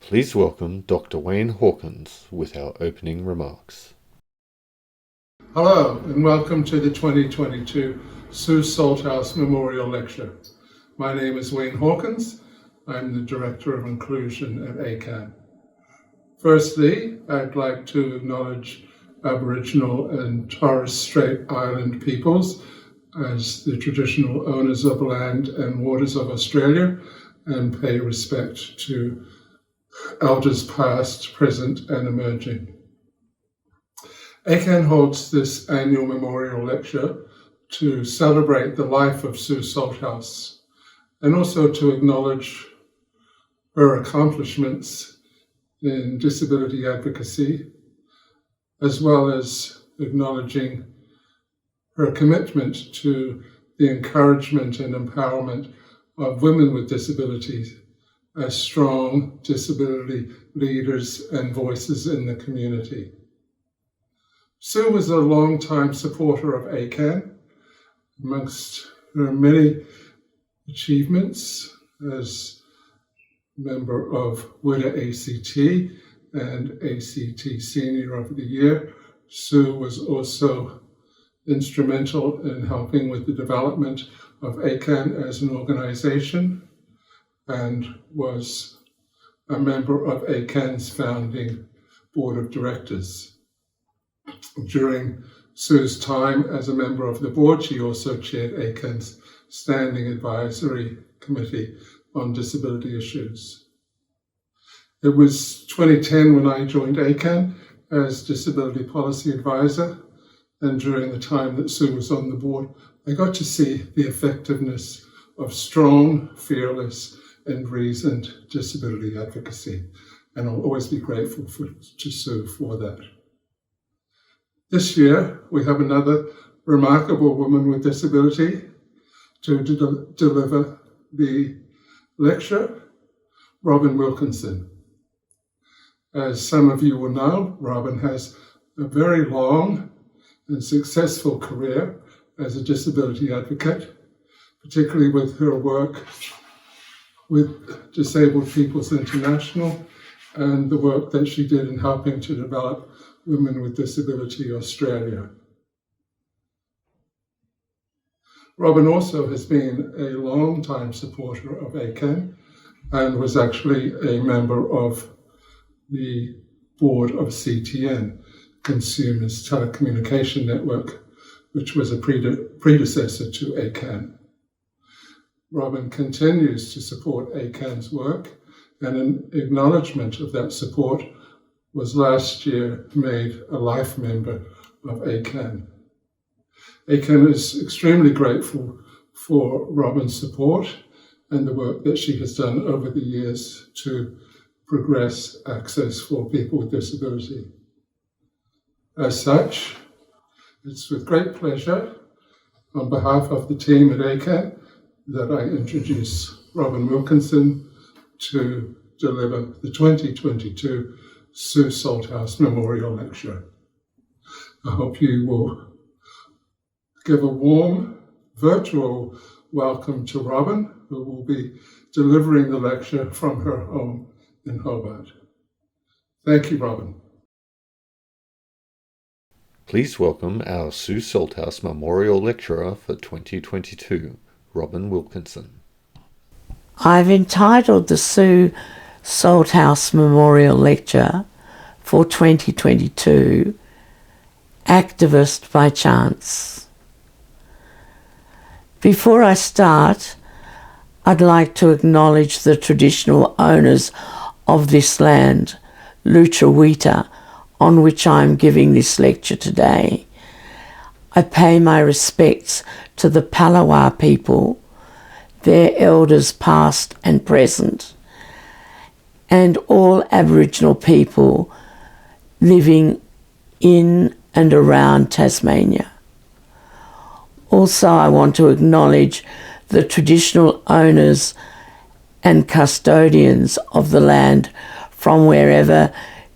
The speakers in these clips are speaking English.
Please welcome Dr. Wayne Hawkins with our opening remarks. Hello and welcome to the 2022 Sue Salthouse Memorial Lecture. My name is Wayne Hawkins. I'm the Director of Inclusion at ACAN. Firstly, I'd like to acknowledge Aboriginal and Torres Strait Island peoples as the traditional owners of land and waters of Australia and pay respect to elders past, present and emerging. ACAN holds this annual memorial lecture to celebrate the life of Sue Salthouse and also to acknowledge her accomplishments in disability advocacy, as well as acknowledging her commitment to the encouragement and empowerment of women with disabilities as strong disability leaders and voices in the community. Sue was a long-time supporter of ACAN. Amongst her many achievements as member of WIDA ACT and ACT Senior of the Year, Sue was also instrumental in helping with the development of ACAN as an organization and was a member of ACAN's founding board of directors. During Sue's time as a member of the board, she also chaired ACAN's Standing Advisory Committee on Disability Issues. It was 2010 when I joined ACAN as Disability Policy Advisor, and during the time that Sue was on the board, I got to see the effectiveness of strong, fearless, and reasoned disability advocacy, and I'll always be grateful to Sue for that. This year, we have another remarkable woman with disability to deliver the lecture, Robin Wilkinson. As some of you will know, Robin has a very long and successful career as a disability advocate, particularly with her work with Disabled Peoples International and the work that she did in helping to develop Women with Disability Australia. Robin also has been a long-time supporter of ACAN and was actually a member of the board of CTN, Consumers Telecommunication Network, which was a predecessor to ACAN. Robin continues to support ACAN's work, and an acknowledgement of that support was last year made a life member of ACAN. ACAN is extremely grateful for Robin's support and the work that she has done over the years to progress access for people with disability. As such, it's with great pleasure, on behalf of the team at ACAN, that I introduce Robin Wilkinson to deliver the 2022 Sue Salthouse Memorial Lecture. I hope you will give a warm virtual welcome to Robin, who will be delivering the lecture from her home in Hobart. Thank you, Robin. Please welcome our Sue Salthouse Memorial Lecturer for 2022, Robin Wilkinson. I've entitled the Sue Salthouse Memorial Lecture for 2022, Activist by Chance. Before I start, I'd like to acknowledge the traditional owners of this land, Lutruwita, on which I am giving this lecture today. I pay my respects to the Palawa people, their elders past and present, and all Aboriginal people living in and around Tasmania. Also, I want to acknowledge the traditional owners and custodians of the land from wherever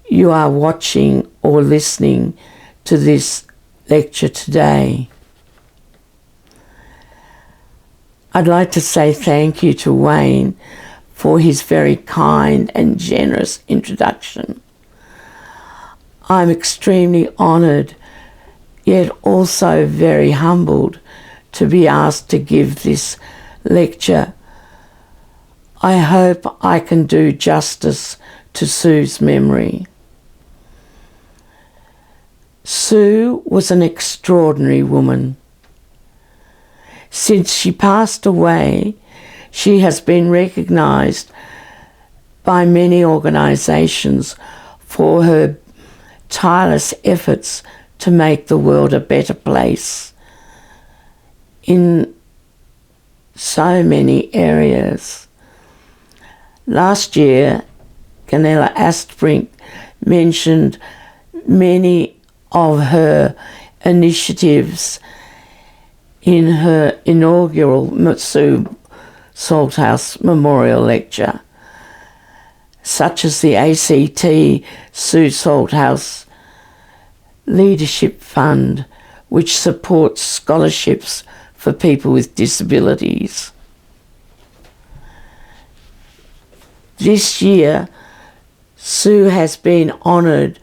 you are watching or listening to this lecture today. I'd like to say thank you to Wayne for his very kind and generous introduction. I'm extremely honoured, yet also very humbled to be asked to give this lecture. I hope I can do justice to Sue's memory. Sue was an extraordinary woman. Since she passed away, she has been recognised by many organisations for her tireless efforts to make the world a better place in so many areas. Last year, Gunilla Astbrink mentioned many of her initiatives in her inaugural Sue Salthouse Memorial Lecture, such as the ACT Sue Salthouse Leadership Fund, which supports scholarships for people with disabilities. This year, Sue has been honoured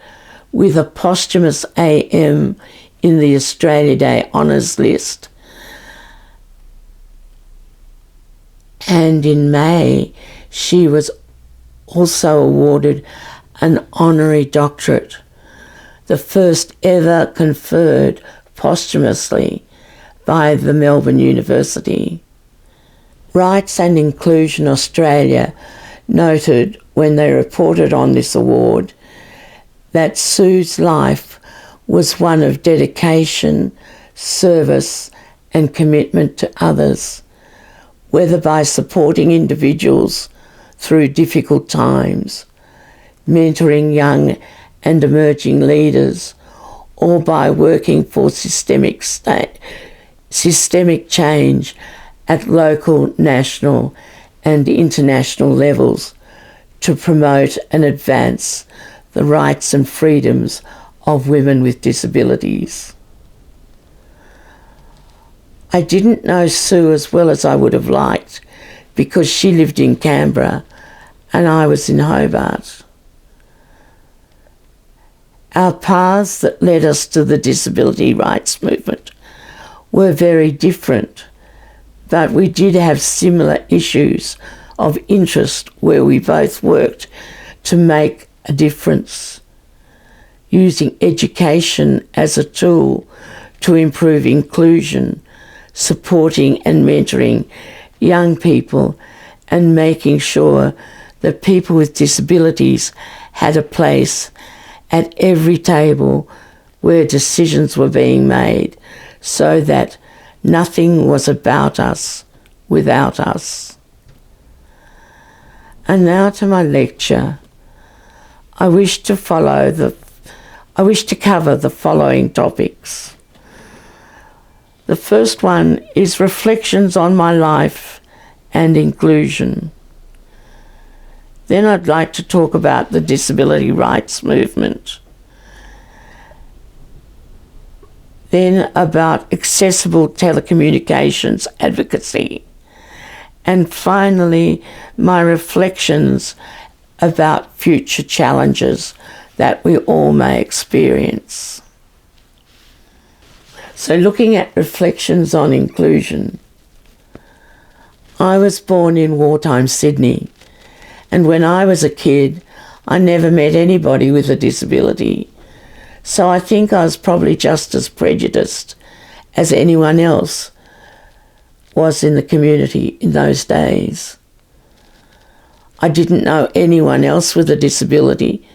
with a posthumous AM in the Australia Day Honours List. And in May, she was also awarded an honorary doctorate, the first ever conferred posthumously by the Melbourne University. Rights and Inclusion Australia noted when they reported on this award that Sue's life was one of dedication, service and commitment to others, whether by supporting individuals through difficult times, mentoring young and emerging leaders, or by working for systemic change at local, national and international levels to promote and advance the rights and freedoms of women with disabilities. I didn't know Sue as well as I would have liked because she lived in Canberra and I was in Hobart. Our paths that led us to the disability rights movement were very different, but we did have similar issues of interest where we both worked to make a difference, using education as a tool to improve inclusion, supporting and mentoring young people and making sure that people with disabilities had a place at every table where decisions were being made so that nothing was about us without us. And now to my lecture. I wish to cover the following topics. The first one is reflections on my life and inclusion. Then I'd like to talk about the disability rights movement. Then about accessible telecommunications advocacy. And finally, my reflections about future challenges that we all may experience. So looking at reflections on inclusion, I was born in wartime Sydney, and when I was a kid, I never met anybody with a disability. So I think I was probably just as prejudiced as anyone else was in the community in those days. I didn't know anyone else with a disability,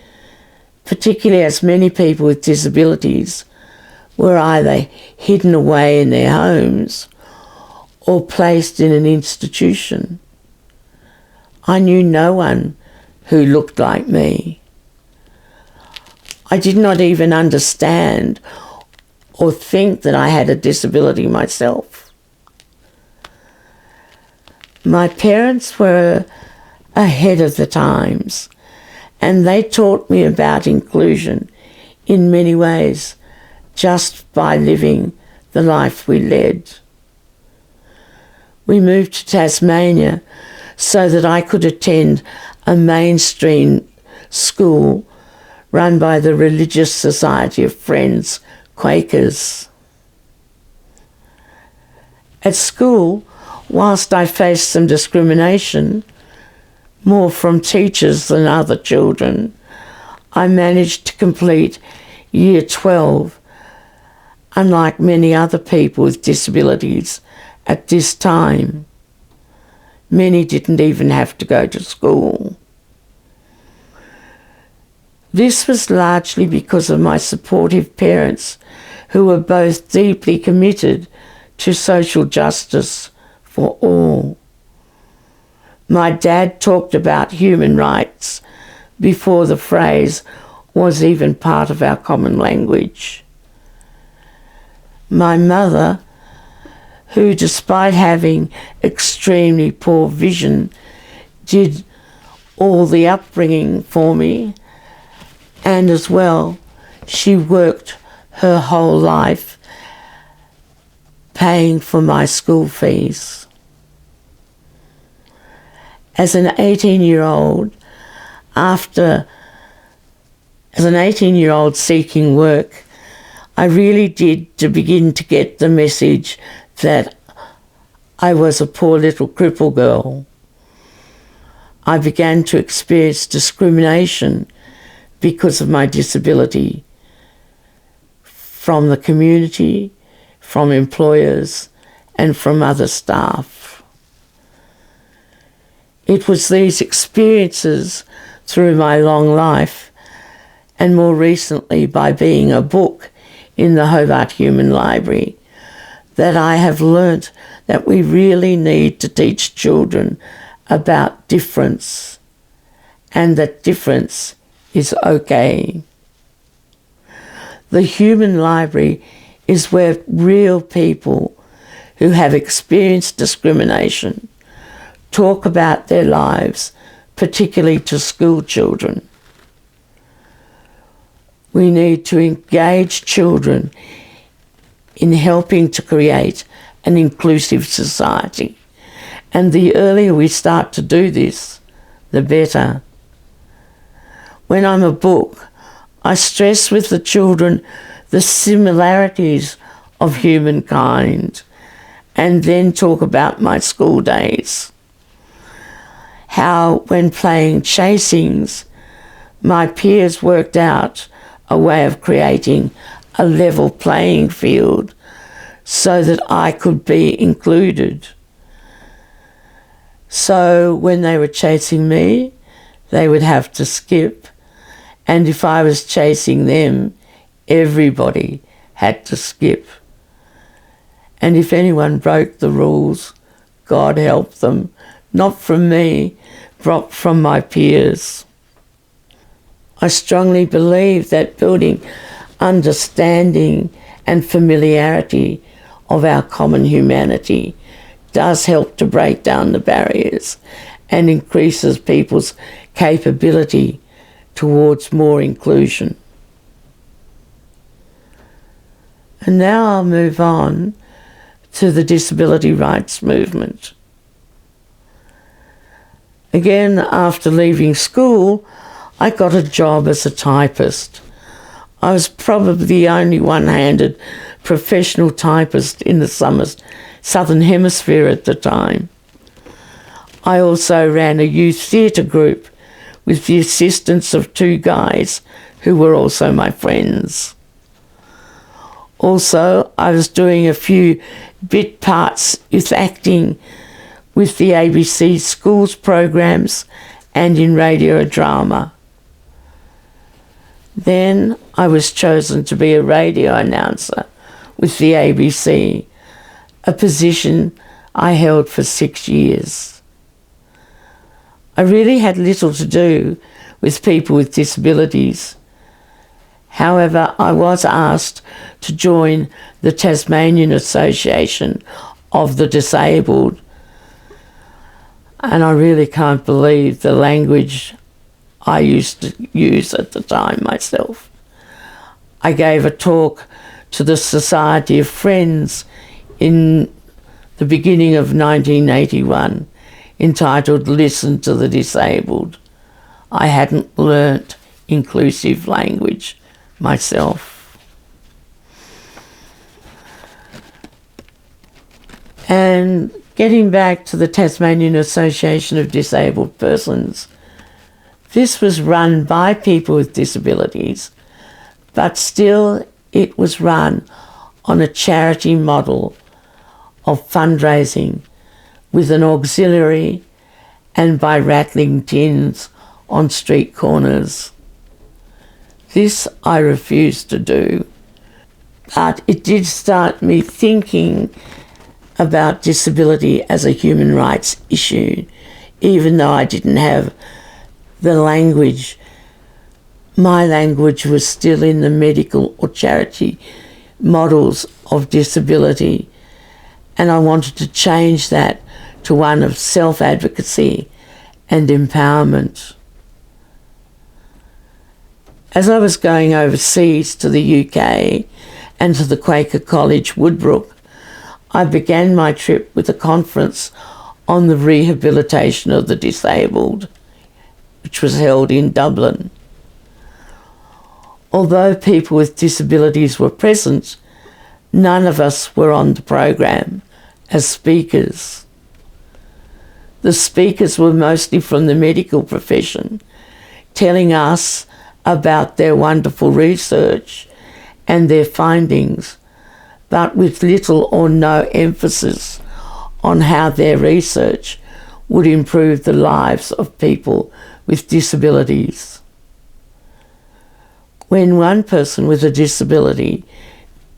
particularly as many people with disabilities were either hidden away in their homes or placed in an institution. I knew no one who looked like me. I did not even understand or think that I had a disability myself. My parents were ahead of the times, and they taught me about inclusion in many ways just by living the life we led. We moved to Tasmania so that I could attend a mainstream school run by the Religious Society of Friends, Quakers. At school, whilst I faced some discrimination, more from teachers than other children, I managed to complete Year 12, unlike many other people with disabilities at this time. Many didn't even have to go to school. This was largely because of my supportive parents, who were both deeply committed to social justice for all. My dad talked about human rights before the phrase was even part of our common language. My mother, who despite having extremely poor vision, did all the upbringing for me, and as well, she worked her whole life paying for my school fees. As an 18-year-old seeking work, I really did to begin to get the message that I was a poor little cripple girl. I began to experience discrimination because of my disability from the community, from employers, and from other staff. It was these experiences through my long life, and more recently by being a book in the Hobart Human Library, that I have learnt that we really need to teach children about difference, and that difference is okay. The Human Library is where real people who have experienced discrimination talk about their lives, particularly to school children. We need to engage children in helping to create an inclusive society. And the earlier we start to do this, the better. When I'm a book, I stress with the children the similarities of humankind, and then talk about my school days. How, when playing chasings, my peers worked out a way of creating a level playing field so that I could be included. So when they were chasing me, they would have to skip, and if I was chasing them, everybody had to skip. And if anyone broke the rules, God help them, not from me, but from my peers. I strongly believe that building understanding and familiarity of our common humanity does help to break down the barriers and increases people's capability towards more inclusion. And now I'll move on to the disability rights movement. Again, after leaving school, I got a job as a typist. I was probably the only one-handed professional typist in the Southern Hemisphere at the time. I also ran a youth theatre group with the assistance of two guys who were also my friends. Also, I was doing a few bit parts with acting with the ABC schools programs and in radio drama. Then I was chosen to be a radio announcer with the ABC, a position I held for 6 years. I really had little to do with people with disabilities. However, I was asked to join the Tasmanian Association of the Disabled, and I really can't believe the language I used to use at the time myself. I gave a talk to the Society of Friends in the beginning of 1981 entitled Listen to the Disabled. I hadn't learnt inclusive language myself. And getting back to the Tasmanian Association of Disabled Persons, this was run by people with disabilities, but still it was run on a charity model of fundraising with an auxiliary and by rattling tins on street corners. This I refused to do, but it did start me thinking about disability as a human rights issue, even though I didn't have the language. My language was still in the medical or charity models of disability, and I wanted to change that to one of self-advocacy and empowerment. As I was going overseas to the UK and to the Quaker College Woodbrook, I began my trip with a conference on the rehabilitation of the disabled, which was held in Dublin. Although people with disabilities were present, none of us were on the program as speakers. The speakers were mostly from the medical profession, telling us about their wonderful research and their findings, but with little or no emphasis on how their research would improve the lives of people with disabilities. When one person with a disability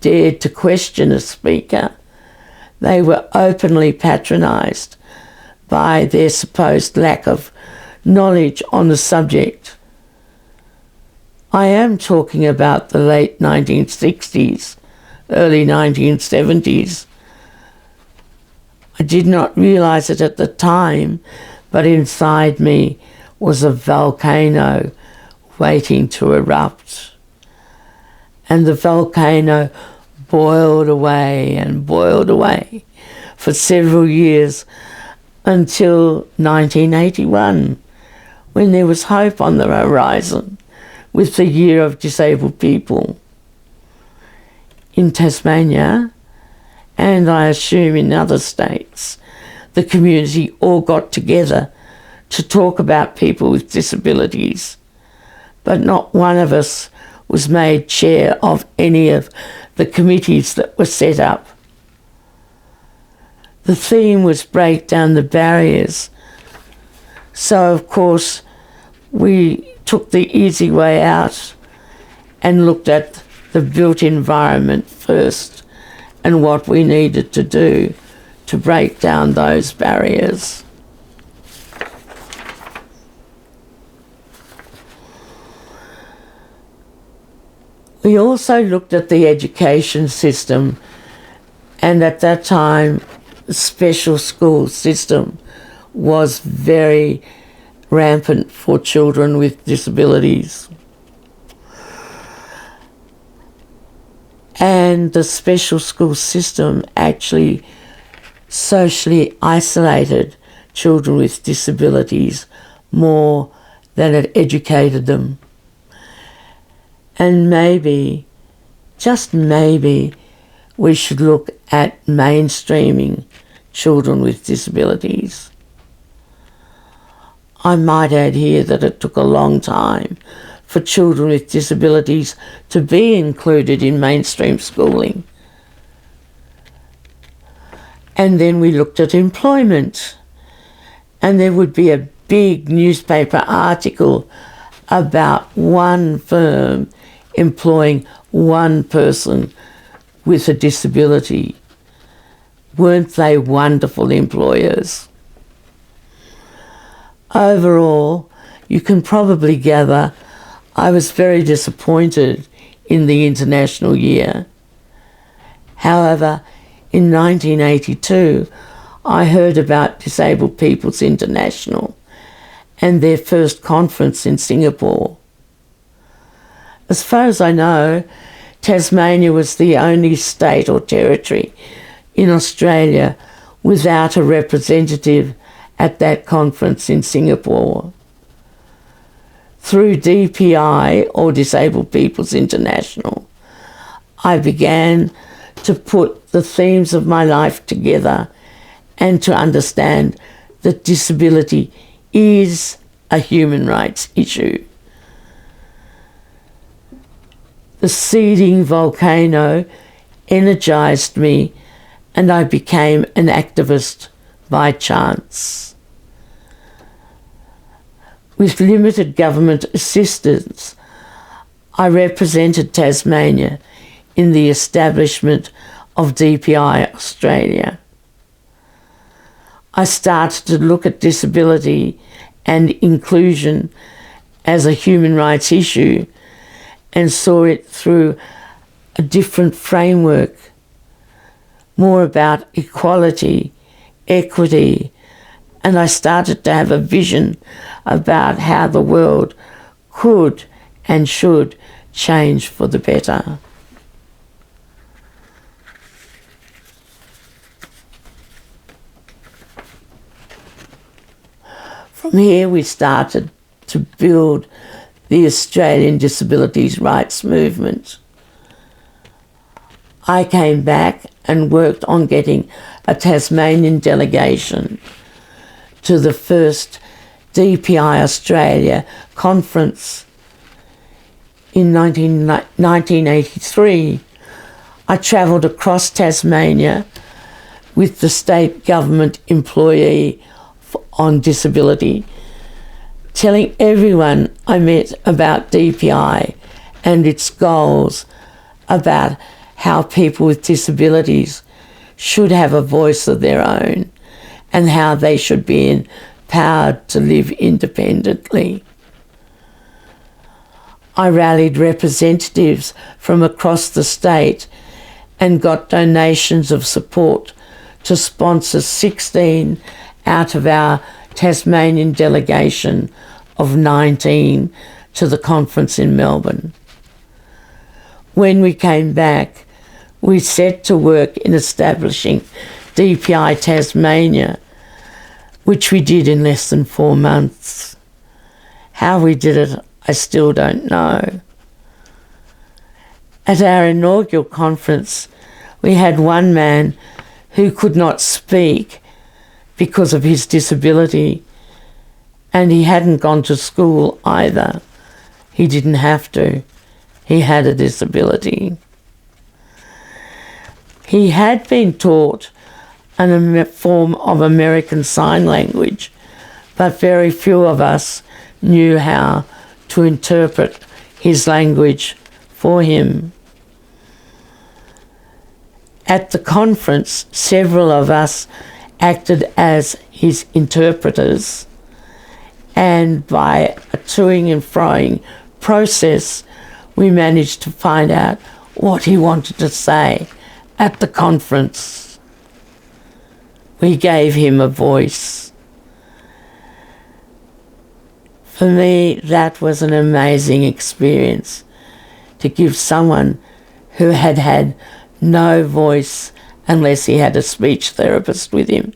dared to question a speaker, they were openly patronised by their supposed lack of knowledge on the subject. I am talking about the late 1960s, early 1970s. I did not realise it at the time, but inside me was a volcano waiting to erupt. And the volcano boiled away and boiled away for several years until 1981, when there was hope on the horizon with the Year of Disabled People. In Tasmania, and I assume in other states, the community all got together to talk about people with disabilities, but not one of us was made chair of any of the committees that were set up. The theme was break down the barriers. So, of course, we took the easy way out and looked at the built environment first and what we needed to do to break down those barriers. We also looked at the education system, and at that time the special school system was very rampant for children with disabilities. And the special school system actually socially isolated children with disabilities more than it educated them. And maybe, just maybe, we should look at mainstreaming children with disabilities. I might add here that it took a long time for children with disabilities to be included in mainstream schooling. And then we looked at employment, and there would be a big newspaper article about one firm employing one person with a disability. Weren't they wonderful employers? Overall, you can probably gather I was very disappointed in the International Year. However, in 1982, I heard about Disabled People's International and their first conference in Singapore. As far as I know, Tasmania was the only state or territory in Australia without a representative at that conference in Singapore. Through DPI, or Disabled Peoples International, I began to put the themes of my life together and to understand that disability is a human rights issue. The seething volcano energized me, and I became an activist by chance. With limited government assistance, I represented Tasmania in the establishment of DPI Australia. I started to look at disability and inclusion as a human rights issue and saw it through a different framework, more about equality, equity, and I started to have a vision about how the world could and should change for the better. From here we started to build the Australian Disabilities Rights Movement. I came back and worked on getting a Tasmanian delegation to the first DPI Australia conference in 1983. I travelled across Tasmania with the state government employee on disability, telling everyone I met about DPI and its goals, about how people with disabilities should have a voice of their own and how they should be empowered to live independently. I rallied representatives from across the state and got donations of support to sponsor 16 out of our Tasmanian delegation of 19 to the conference in Melbourne. When we came back, we set to work in establishing DPI Tasmania, which we did in less than 4 months. How we did it, I still don't know. At our inaugural conference, we had one man who could not speak because of his disability, and he hadn't gone to school either. He didn't have to. He had a disability. He had been taught a form of American Sign Language, but very few of us knew how to interpret his language for him. At the conference, several of us acted as his interpreters, and by a toing and froing process, we managed to find out what he wanted to say at the conference. We gave him a voice. For me, that was an amazing experience, to give someone who had had no voice unless he had a speech therapist with him,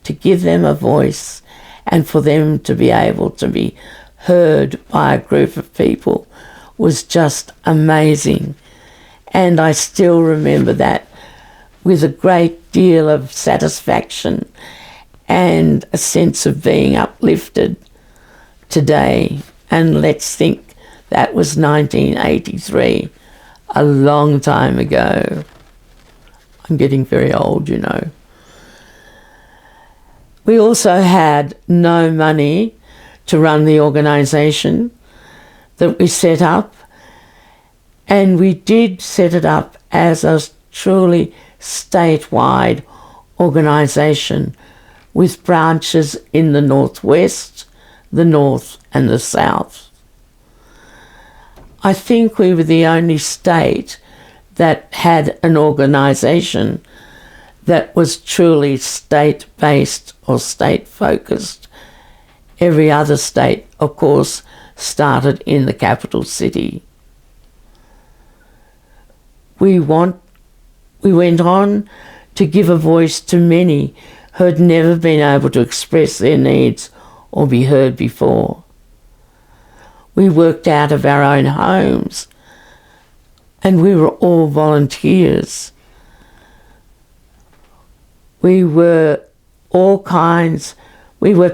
to give them a voice and for them to be able to be heard by a group of people was just amazing. And I still remember that with a great deal of satisfaction and a sense of being uplifted today. And let's think, that was 1983, a long time ago. I'm getting very old, you know. We also had no money to run the organisation that we set up, and we did set it up as a truly statewide organisation with branches in the northwest, the north and the south. I think we were the only state that had an organisation that was truly state-based or state-focused. Every other state, of course, started in the capital city. We went on to give a voice to many who had never been able to express their needs or be heard before. We worked out of our own homes, and we were all volunteers. We were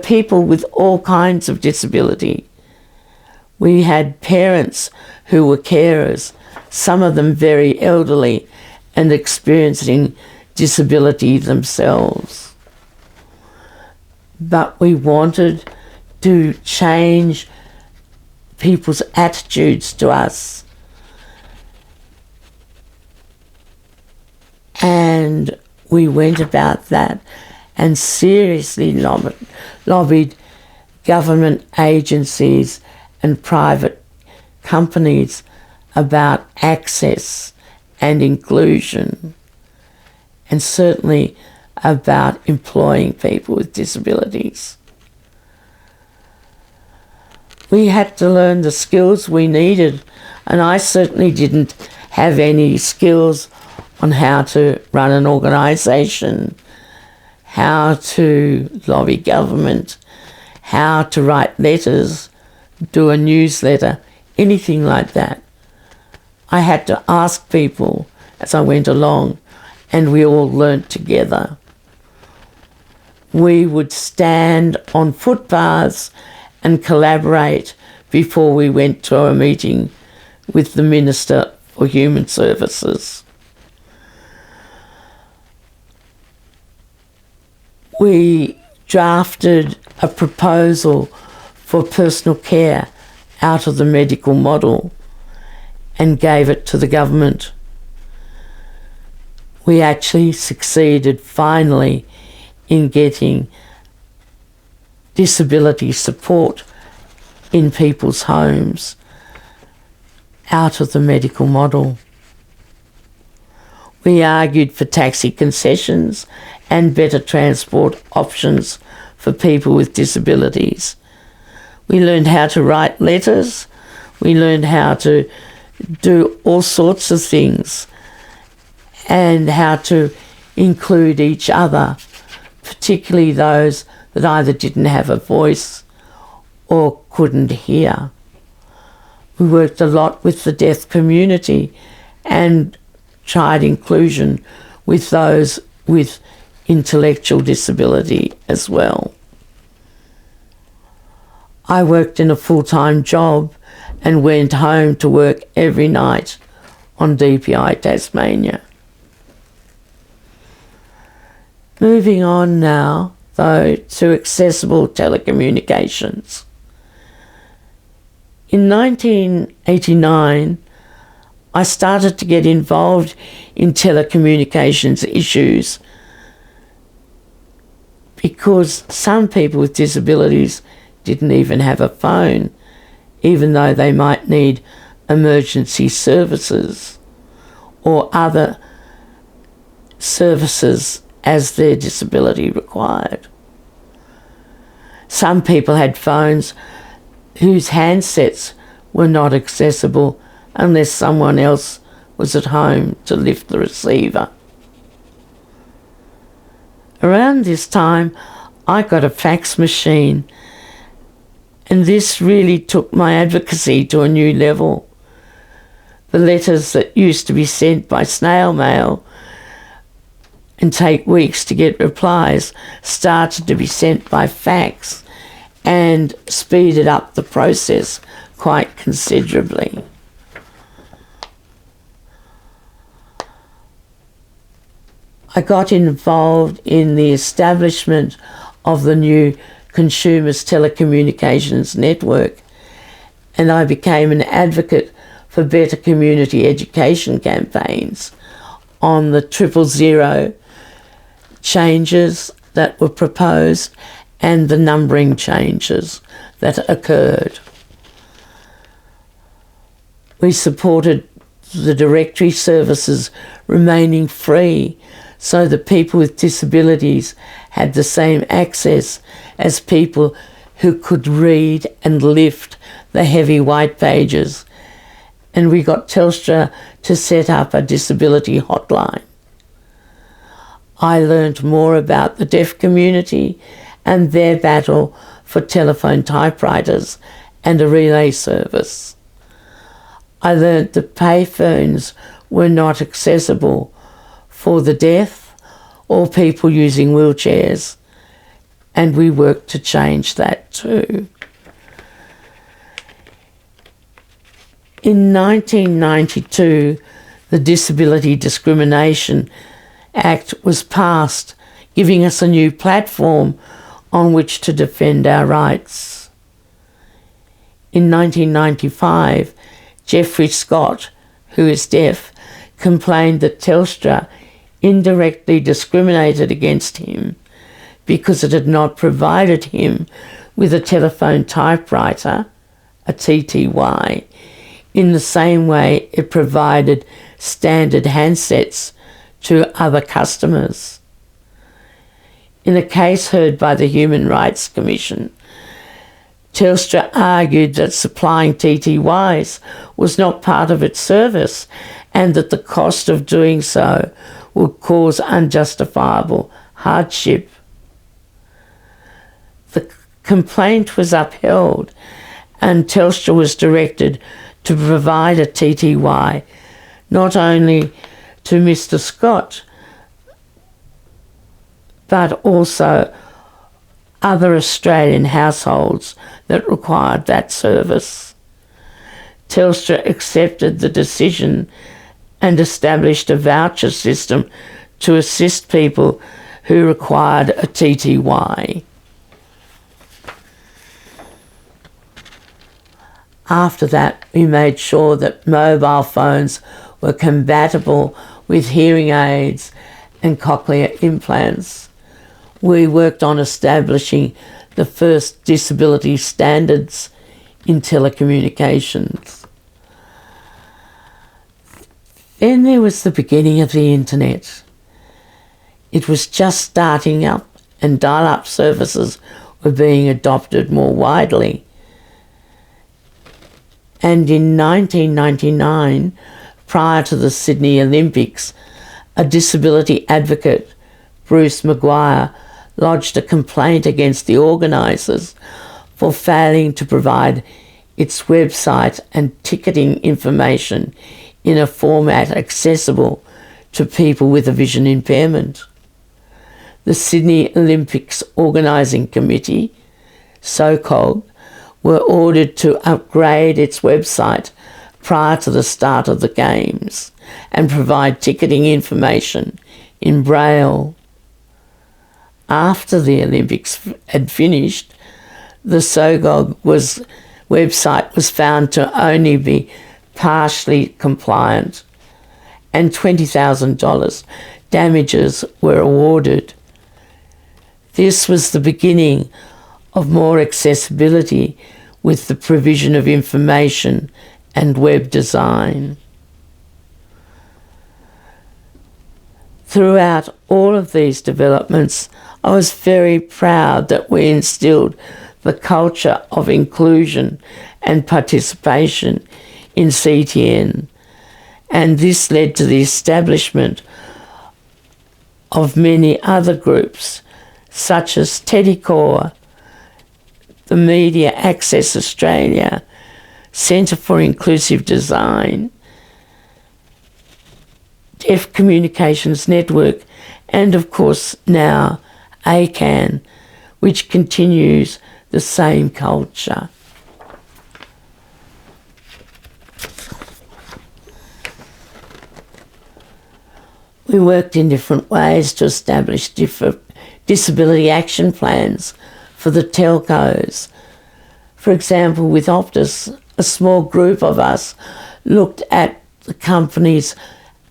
people with all kinds of disability. We had parents who were carers, some of them very elderly and experiencing disability themselves. But we wanted to change people's attitudes to us. And we went about that and seriously lobbied government agencies and private companies about access and inclusion, and certainly about employing people with disabilities. We had to learn the skills we needed, and I certainly didn't have any skills on how to run an organisation, how to lobby government, how to write letters, do a newsletter, anything like that. I had to ask people as I went along, and we all learnt together. We would stand on footpaths and collaborate before we went to a meeting with the Minister for Human Services. We drafted a proposal for personal care out of the medical model and gave it to the government. We actually succeeded finally in getting disability support in people's homes out of the medical model. We argued for taxi concessions and better transport options for people with disabilities. We learned how to write letters. We learned how to do all sorts of things and how to include each other, particularly those that either didn't have a voice or couldn't hear. We worked a lot with the deaf community and tried inclusion with those with intellectual disability as well. I worked in a full-time job and went home to work every night on DPI Tasmania. Moving on now, though, to accessible telecommunications. In 1989, I started to get involved in telecommunications issues because some people with disabilities didn't even have a phone, even though they might need emergency services or other services as their disability required. Some people had phones whose handsets were not accessible unless someone else was at home to lift the receiver. Around this time, I got a fax machine, and this really took my advocacy to a new level. The letters that used to be sent by snail mail and take weeks to get replies started to be sent by fax and speeded up the process quite considerably. I got involved in the establishment of the new Consumers Telecommunications Network, and I became an advocate for better community education campaigns on the 000 changes that were proposed and the numbering changes that occurred. We supported the directory services remaining free so that people with disabilities had the same access as people who could read and lift the heavy white pages. And we got Telstra to set up a disability hotline. I learned more about the deaf community and their battle for telephone typewriters and a relay service. I learned that payphones were not accessible for the deaf or people using wheelchairs, and we worked to change that too. In 1992, the Disability Discrimination Act was passed, giving us a new platform on which to defend our rights. In 1995, Geoffrey Scott, who is deaf, complained that Telstra indirectly discriminated against him because it had not provided him with a telephone typewriter, a TTY, in the same way it provided standard handsets to other customers. In a case heard by the Human Rights Commission, Telstra argued that supplying TTYs was not part of its service and that the cost of doing so would cause unjustifiable hardship. The complaint was upheld and Telstra was directed to provide a TTY not only to Mr. Scott but also other Australian households that required that service. Telstra accepted the decision and established a voucher system to assist people who required a TTY. After that, we made sure that mobile phones were compatible with hearing aids and cochlear implants. We worked on establishing the first disability standards in telecommunications. Then there was the beginning of the internet. It was just starting up and dial-up services were being adopted more widely. And in 1999, prior to the Sydney Olympics, a disability advocate, Bruce Maguire, lodged a complaint against the organisers for failing to provide its website and ticketing information in a format accessible to people with a vision impairment. The Sydney Olympics Organising Committee, SOCOG, were ordered to upgrade its website prior to the start of the Games and provide ticketing information in Braille. After the Olympics had finished, the SOCOG website was found to only be partially compliant, and $20,000 damages were awarded. This was the beginning of more accessibility with the provision of information and web design. Throughout all of these developments, I was very proud that we instilled the culture of inclusion and participation in CTN, and this led to the establishment of many other groups such as Teddy Core, the Media Access Australia, Centre for Inclusive Design, Deaf Communications Network, and of course now ACAN, which continues the same culture. We worked in different ways to establish different disability action plans for the telcos. For example, with Optus, a small group of us looked at the company's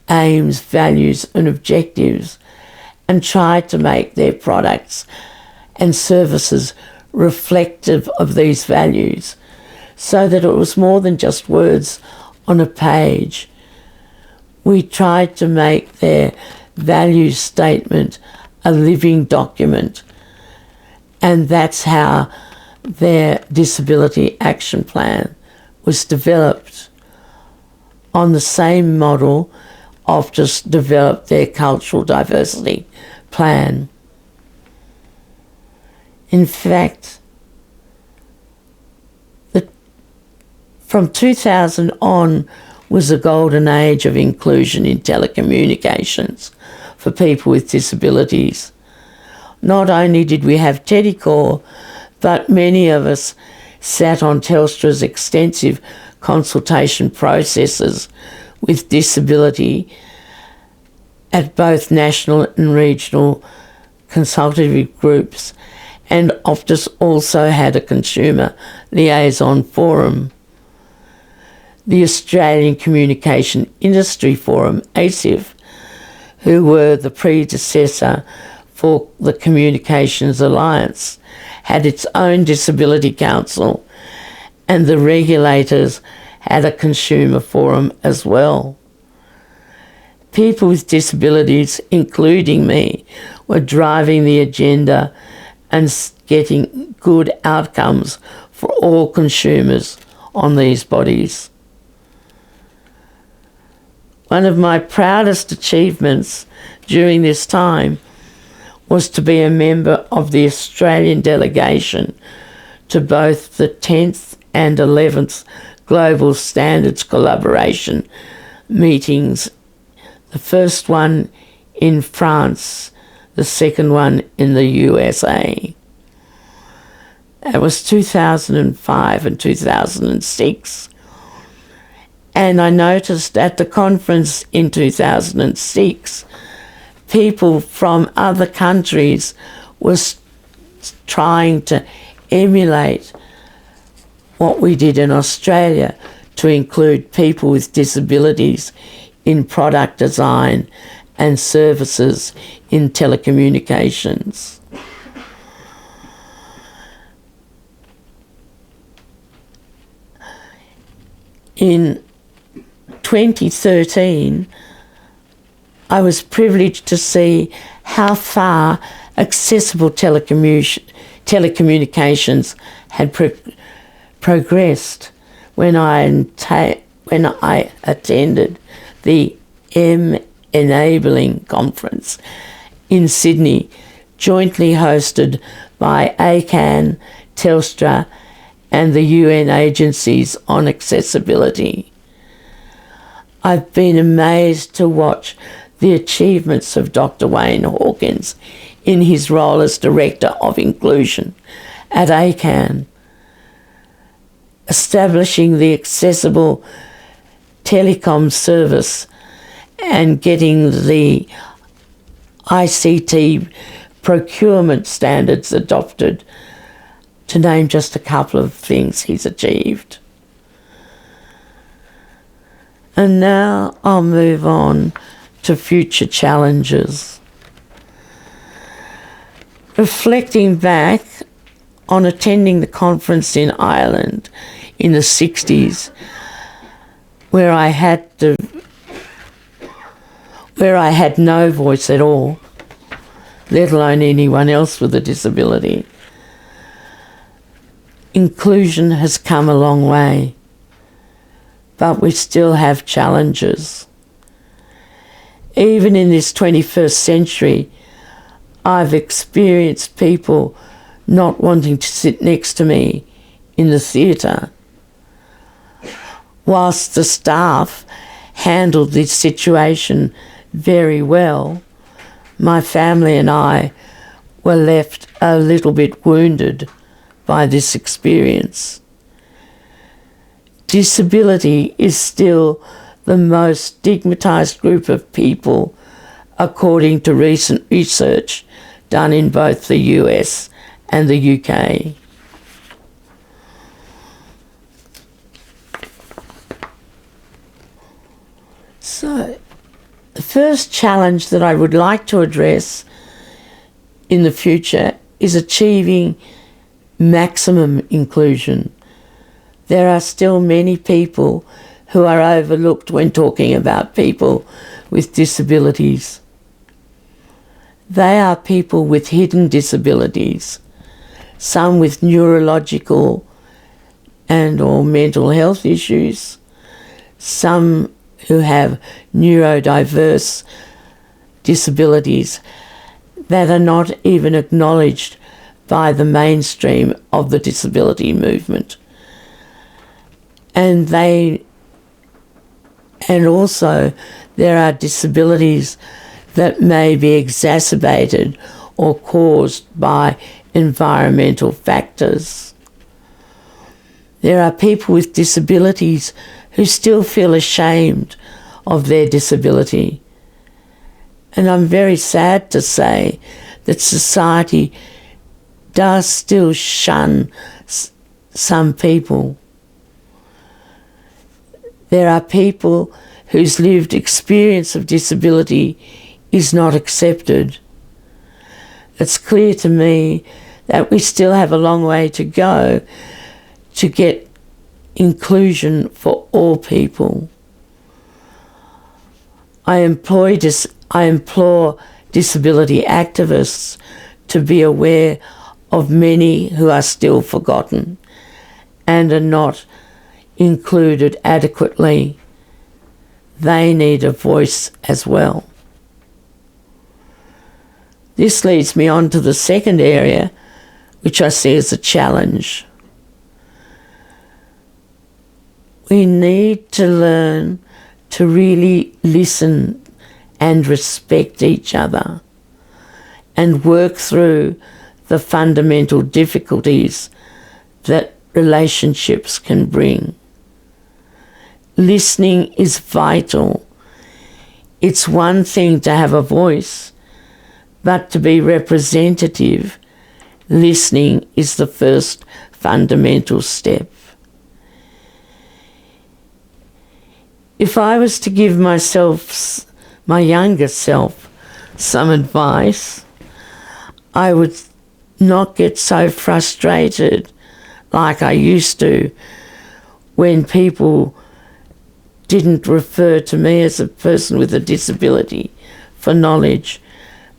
aims, values and objectives and tried to make their products and services reflective of these values so that it was more than just words on a page. We tried to make their values statement a living document, and that's how their disability action plan was developed. On the same model, Optus developed their cultural diversity plan. In fact, from 2000 on was a golden age of inclusion in telecommunications for people with disabilities. Not only did we have Telecor, but many of us sat on Telstra's extensive consultation processes with disability at both national and regional consultative groups, and Optus also had a consumer liaison forum. The Australian Communication Industry Forum, ACIF, who were the predecessor for the Communications Alliance, had its own disability council, and the regulators had a consumer forum as well. People with disabilities, including me, were driving the agenda and getting good outcomes for all consumers on these bodies. One of my proudest achievements during this time was to be a member of the Australian delegation to both the 10th and 11th Global Standards Collaboration meetings, the first one in France, the second one in the USA. It was 2005 and 2006. And I noticed at the conference in 2006, people from other countries were trying to emulate what we did in Australia to include people with disabilities in product design and services in telecommunications. In 2013, I was privileged to see how far accessible telecommunications had progressed when I attended the M-Enabling Conference in Sydney, jointly hosted by ACAN, Telstra, and the UN agencies on accessibility. I've been amazed to watch the achievements of Dr. Wayne Hawkins in his role as Director of Inclusion at ACAN, establishing the accessible telecom service and getting the ICT procurement standards adopted, to name just a couple of things he's achieved. And now I'll move on to future challenges. Reflecting back on attending the conference in Ireland in the 60s, where I had no voice at all, let alone anyone else with a disability. Inclusion has come a long way, but we still have challenges. Even in this 21st century, I've experienced people not wanting to sit next to me in the theatre. Whilst the staff handled this situation very well, my family and I were left a little bit wounded by this experience. Disability is still the most stigmatised group of people, according to recent research done in both the US and the UK. So, the first challenge that I would like to address in the future is achieving maximum inclusion. There are still many people who are overlooked when talking about people with disabilities. They are people with hidden disabilities, some with neurological and or mental health issues, some who have neurodiverse disabilities. that are not even acknowledged by the mainstream of the disability movement. And also there are disabilities that may be exacerbated or caused by environmental factors. There are people with disabilities who still feel ashamed of their disability. And I'm very sad to say that society does still shun some people. There are people whose lived experience of disability is not accepted. It's clear to me that we still have a long way to go to get inclusion for all people. I implore disability activists to be aware of many who are still forgotten and are not included adequately. They need a voice as well. This leads me on to the second area, which I see as a challenge. We need to learn to really listen and respect each other and work through the fundamental difficulties that relationships can bring. Listening is vital. It's one thing to have a voice, but to be representative, listening is the first fundamental step. If I was to give myself, my younger self, some advice, I would not get so frustrated like I used to when people didn't refer to me as a person with a disability for knowledge,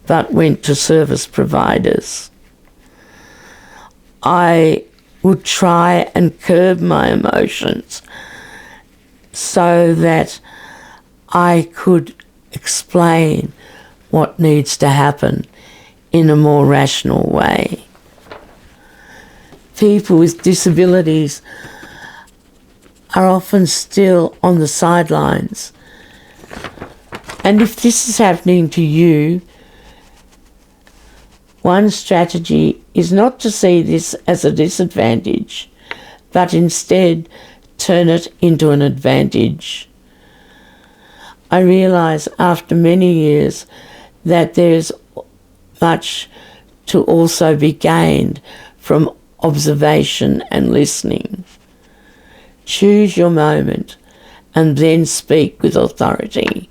but went to service providers. I would try and curb my emotions so that I could explain what needs to happen in a more rational way. People with disabilities are often still on the sidelines. And if this is happening to you, one strategy is not to see this as a disadvantage, but instead turn it into an advantage. I realise after many years that there's much to also be gained from observation and listening. Choose your moment and then speak with authority.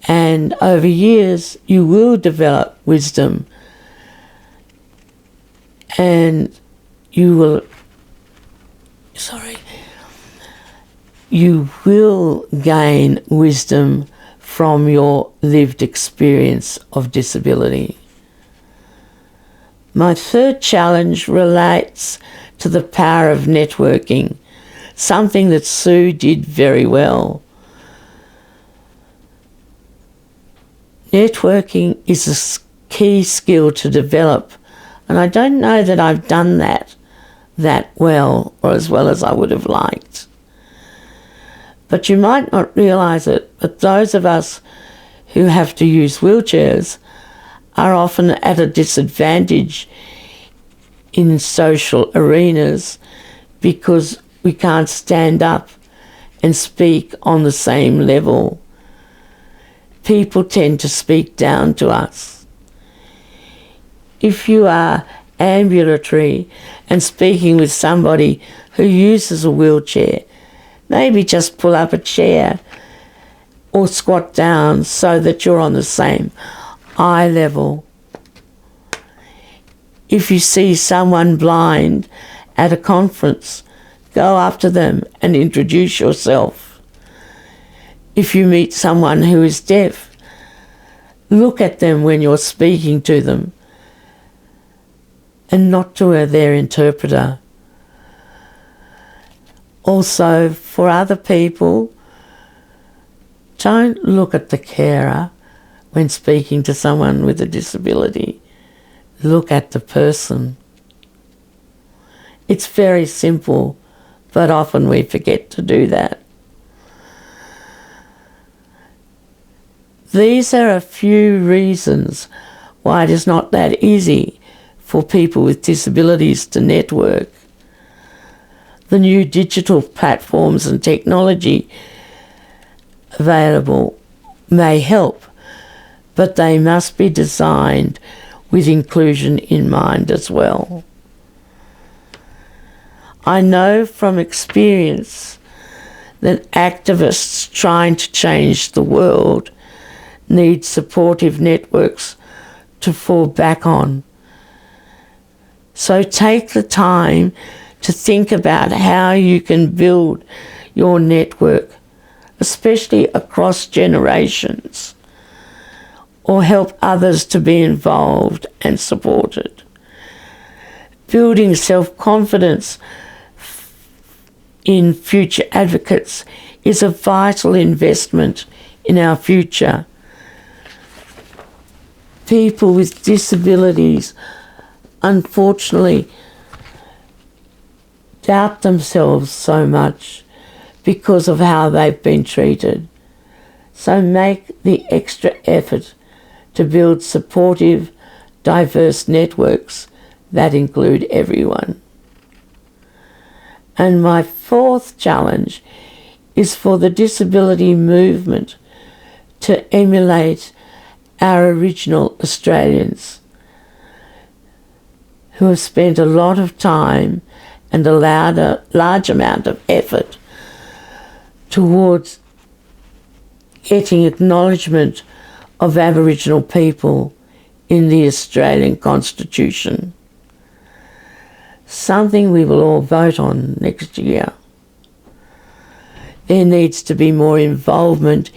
And over years, you will develop wisdom and you will gain wisdom from your lived experience of disability. My third challenge relates to the power of networking, something that Sue did very well. Networking is a key skill to develop, and I don't know that I've done that well or as well as I would have liked. But you might not realise it, but those of us who have to use wheelchairs are often at a disadvantage in social arenas because we can't stand up and speak on the same level. People tend to speak down to us. If you are ambulatory and speaking with somebody who uses a wheelchair, maybe just pull up a chair or squat down so that you're on the same eye level. If you see someone blind at a conference, go up to them and introduce yourself. If you meet someone who is deaf, look at them when you're speaking to them and not to their interpreter. Also, for other people, don't look at the carer when speaking to someone with a disability. Look at the person. It's very simple, but often we forget to do that. These are a few reasons why it is not that easy for people with disabilities to network. The new digital platforms and technology available may help, but they must be designed with inclusion in mind as well. I know from experience that activists trying to change the world need supportive networks to fall back on. So take the time to think about how you can build your network, especially across generations, or help others to be involved and supported. Building self-confidence in future advocates is a vital investment in our future. People with disabilities, unfortunately, doubt themselves so much because of how they've been treated. So make the extra effort to build supportive, diverse networks that include everyone. And my fourth challenge is for the disability movement to emulate our original Australians who have spent a lot of time and allowed a large amount of effort towards getting acknowledgement of Aboriginal people in the Australian Constitution. Something we will all vote on next year. There needs to be more involvement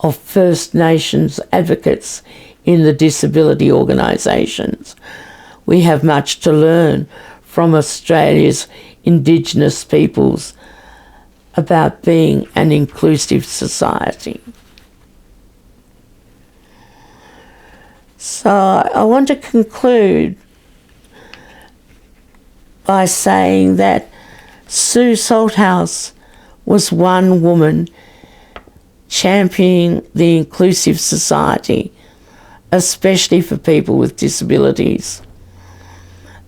of First Nations advocates in the disability organisations. We have much to learn from Australia's Indigenous peoples about being an inclusive society. So I want to conclude by saying that Sue Salthouse was one woman championing the inclusive society, especially for people with disabilities.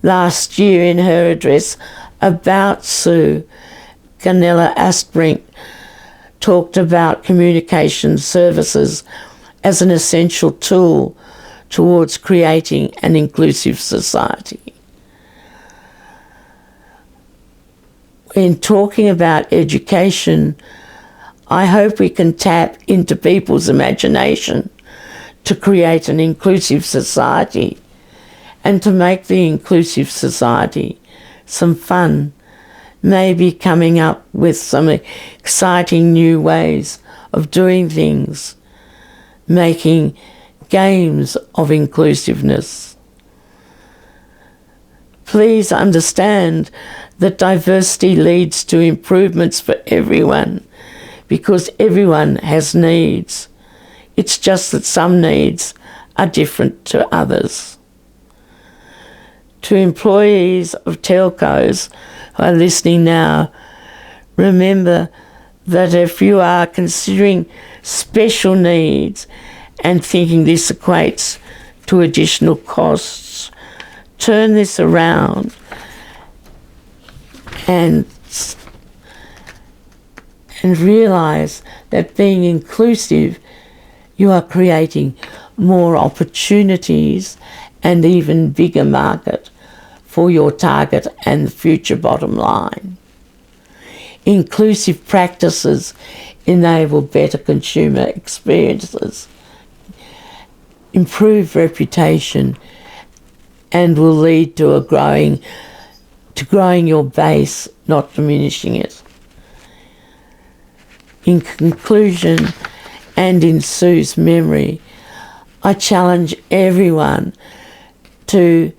Last year, in her address about Sue, Gunilla Asprink talked about communication services as an essential tool towards creating an inclusive society. In talking about education, I hope we can tap into people's imagination to create an inclusive society and to make the inclusive society some fun, maybe coming up with some exciting new ways of doing things, making games of inclusiveness. Please understand that diversity leads to improvements for everyone, because everyone has needs. It's just that some needs are different to others. To employees of telcos who are listening now, remember that if you are considering special needs and thinking this equates to additional costs, turn this around and realise that being inclusive, you are creating more opportunities and even bigger market for your target and the future bottom line. Inclusive practices enable better consumer experiences, improve reputation, and will lead to growing your base, not diminishing it. In conclusion, and in Sue's memory, I challenge everyone to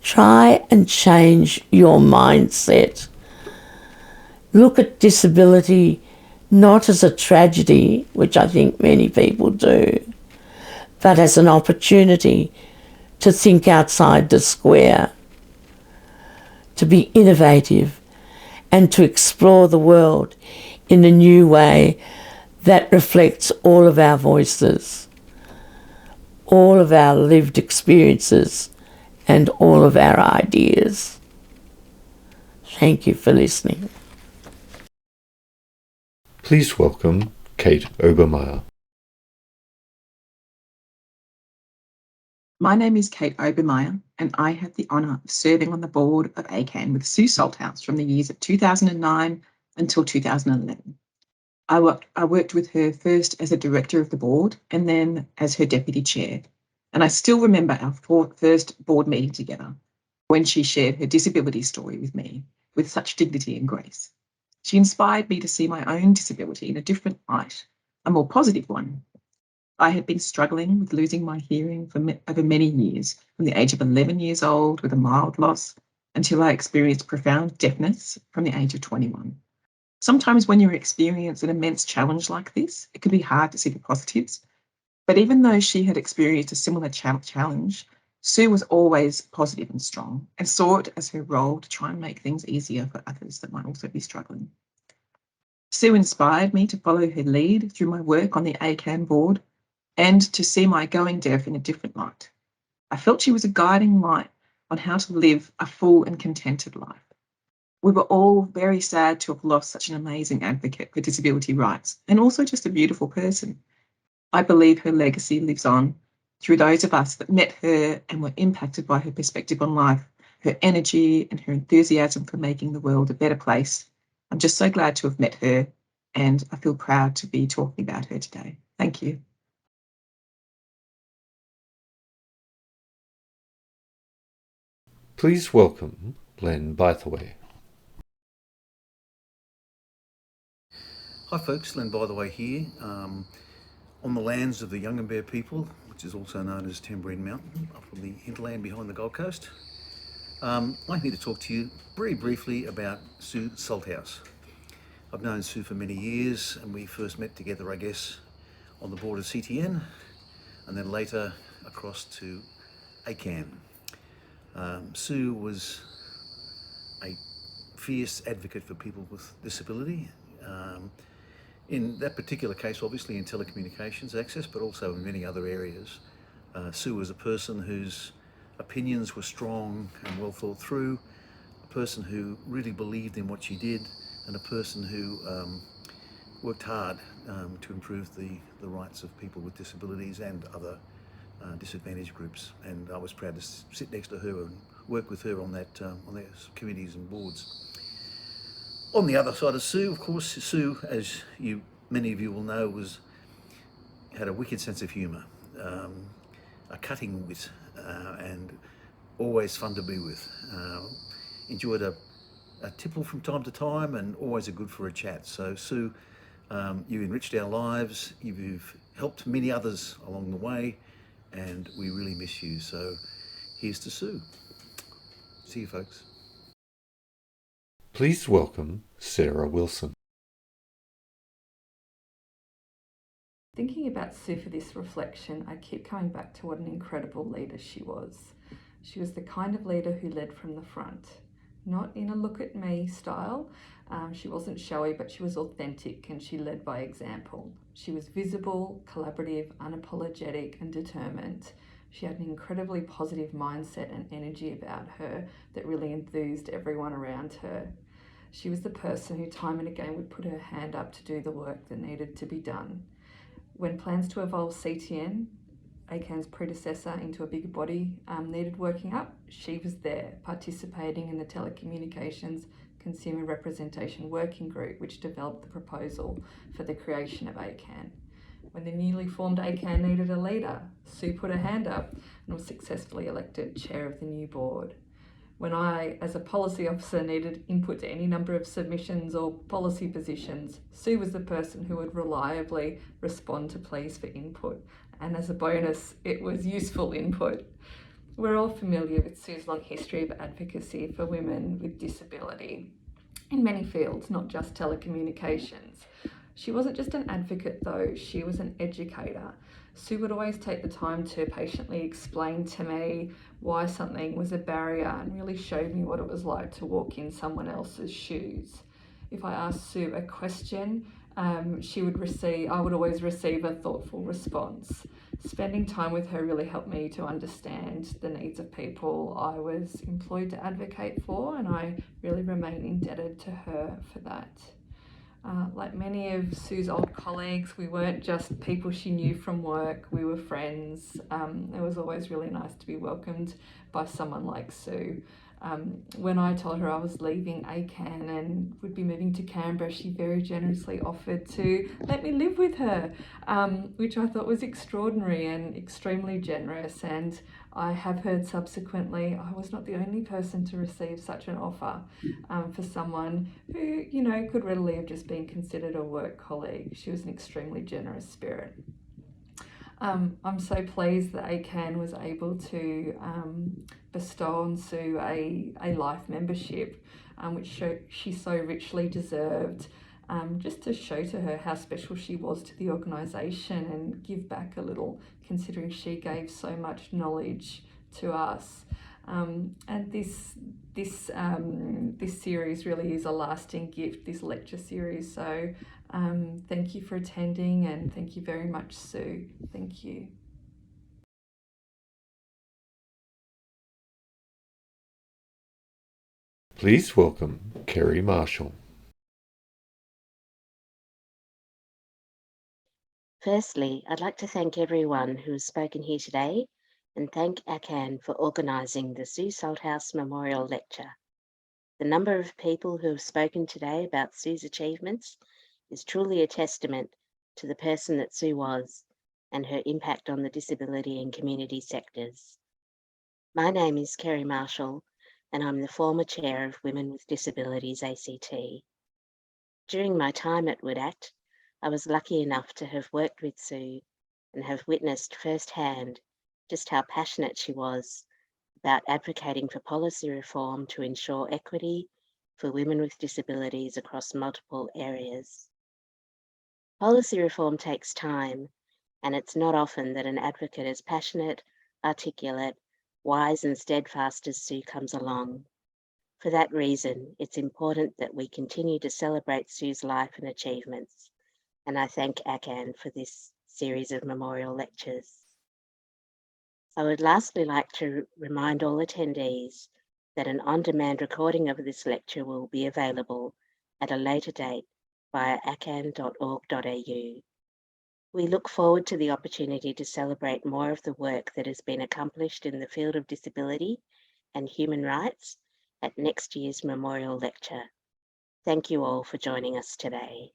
try and change your mindset. Look at disability not as a tragedy, which I think many people do, but as an opportunity to think outside the square, to be innovative, and to explore the world in a new way that reflects all of our voices, all of our lived experiences, and all of our ideas. Thank you for listening. Please welcome Kate Obermeyer. My name is Kate Obermeyer, and I have the honour of serving on the board of ACAN with Sue Salthouse from the years of 2009 until 2011. I worked with her first as a director of the board and then as her deputy chair. And I still remember our first board meeting together when she shared her disability story with me with such dignity and grace. She inspired me to see my own disability in a different light, a more positive one. I had been struggling with losing my hearing for over many years, from the age of 11 years old with a mild loss until I experienced profound deafness from the age of 21. Sometimes when you experience an immense challenge like this, it can be hard to see the positives. But even though she had experienced a similar challenge, Sue was always positive and strong and saw it as her role to try and make things easier for others that might also be struggling. Sue inspired me to follow her lead through my work on the ACAN board and to see my going deaf in a different light. I felt she was a guiding light on how to live a full and contented life. We were all very sad to have lost such an amazing advocate for disability rights and also just a beautiful person. I believe her legacy lives on through those of us that met her and were impacted by her perspective on life, her energy and her enthusiasm for making the world a better place. I'm just so glad to have met her, and I feel proud to be talking about her today. Thank you. Please welcome Len Bythaway. Hi folks, Len Bythaway here, on the lands of the Yunganbeh people, which is also known as Tamborine Mountain, up on the hinterland behind the Gold Coast. I'm here to talk to you very briefly about Sue Salthouse. I've known Sue for many years, and we first met together, I guess, on the board of CTN, and then later across to ACAN. Sue was a fierce advocate for people with disability. In that particular case, obviously in telecommunications access, but also in many other areas. Sue was a person whose opinions were strong and well thought through, a person who really believed in what she did, and a person who worked hard to improve the rights of people with disabilities and other disadvantaged groups. And I was proud to sit next to her and work with her on that on those committees and boards. On the other side of Sue, of course, Sue, as many of you will know, had a wicked sense of humour, a cutting wit, and always fun to be with. Enjoyed a tipple from time to time, and always a good for a chat. So Sue, you enriched our lives. You've helped many others along the way, and we really miss you. So here's to Sue. See you, folks. Please welcome Sarah Wilson. Thinking about Sue for this reflection, I keep coming back to what an incredible leader she was. She was the kind of leader who led from the front, not in a look at me style. She wasn't showy, but she was authentic, and she led by example. She was visible, collaborative, unapologetic, and determined. She had an incredibly positive mindset and energy about her that really enthused everyone around her. She was the person who time and again would put her hand up to do the work that needed to be done. When plans to evolve CTN, ACAN's predecessor, into a bigger body needed working up, she was there, participating in the Telecommunications Consumer Representation Working Group, which developed the proposal for the creation of ACAN. When the newly formed ACAN needed a leader, Sue put her hand up and was successfully elected chair of the new board. When I, as a policy officer, needed input to any number of submissions or policy positions, Sue was the person who would reliably respond to pleas for input. And as a bonus, it was useful input. We're all familiar with Sue's long history of advocacy for women with disability in many fields, not just telecommunications. She wasn't just an advocate though, she was an educator. Sue would always take the time to patiently explain to me why something was a barrier and really showed me what it was like to walk in someone else's shoes. If I asked Sue a question, I would always receive a thoughtful response. Spending time with her really helped me to understand the needs of people I was employed to advocate for, and I really remain indebted to her for that. Like many of Sue's old colleagues, we weren't just people she knew from work, we were friends. It was always really nice to be welcomed by someone like Sue. When I told her I was leaving ACAN and would be moving to Canberra, she very generously offered to let me live with her, which I thought was extraordinary and extremely generous. And I have heard subsequently I was not the only person to receive such an offer for someone who, could readily have just been considered a work colleague. She was an extremely generous spirit. I'm so pleased that ACAN was able to bestow on Sue a life membership, which she so richly deserved, just to show to her how special she was to the organisation and give back a little, considering she gave so much knowledge to us. And this series really is a lasting gift, this lecture series. So thank you for attending, and thank you very much, Sue. Thank you. Please welcome Kerry Marshall. Firstly, I'd like to thank everyone who has spoken here today and thank ACAN for organising the Sue Salthouse Memorial Lecture. The number of people who have spoken today about Sue's achievements is truly a testament to the person that Sue was and her impact on the disability and community sectors. My name is Kerry Marshall, and I'm the former chair of Women with Disabilities ACT. During my time at WIDACT, I was lucky enough to have worked with Sue and have witnessed firsthand just how passionate she was about advocating for policy reform to ensure equity for women with disabilities across multiple areas. Policy reform takes time, and it's not often that an advocate as passionate, articulate, wise and steadfast as Sue comes along. For that reason, it's important that we continue to celebrate Sue's life and achievements, and I thank ACAN for this series of memorial lectures. I would lastly like to remind all attendees that an on-demand recording of this lecture will be available at a later date via acan.org.au. We look forward to the opportunity to celebrate more of the work that has been accomplished in the field of disability and human rights at next year's memorial lecture. Thank you all for joining us today.